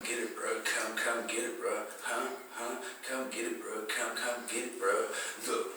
Get it, bro. Come get it, bro. Huh? Come get it, bro. Come get it, bro. Look.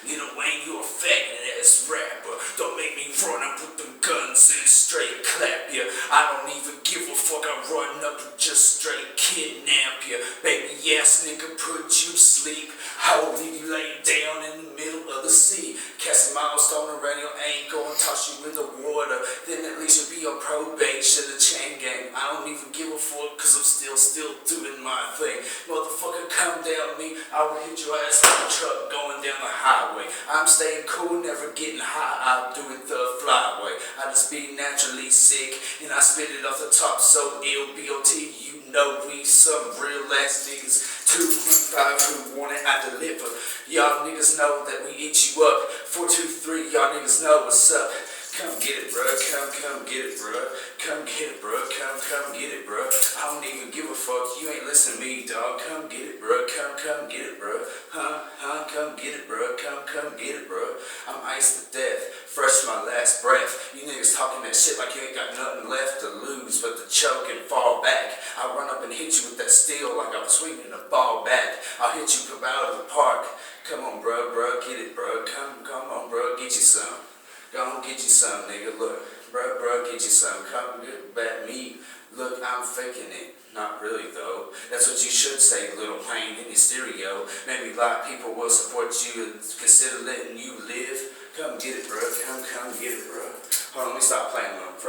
Lil Wayne, you a faggot ass rapper. Don't make me run up with them guns and straight clap ya. I don't even give a fuck. I run up and just straight kidnap ya. Baby ass nigga, put you to sleep. I will leave you laying down in the middle of the sea. Cast a milestone around your ankle and toss you in the water. Then at least you'll be on probation, the chain gang. I don't even give a fuck, cause I'm still doing my thing. Motherfucker, come down me, I will hit your ass like a truck going down the highway. I'm staying cool, never getting high, I'm doing the flyway. I just be naturally sick, and I spit it off the top so ill, B.O.T. You know we some real ass niggas. 2.5 who want it, I deliver. Y'all niggas know that we eat you up. 423, y'all niggas know what's up. Come get it, bro. Come get it, bro. Come get it, bro. Come get it, bro. I don't even give a fuck. You ain't listen to me, dog. Come get it, bro. Come get it, bro. Come get it, bro. Come get it, bro. I'm iced to death, fresh to my last breath. You niggas talking that shit like you ain't got nothing left to lose but to choke and fall back. I run up and hit you with that steel like I'm swinging a ball back. I'll hit you come out of the park. Come on, bro. Get it, bro. Come on, bro. Get you some. Go on, get you some, nigga. Look, bro, get you some. Come get back me. Look, I'm faking it. Not really, though. That's what you should say, Lil Wayne, in your stereo. Maybe a lot of people will support you and consider letting you live. Come get it, bro. Come get it, bro. Hold on, let me stop playing with them for a minute.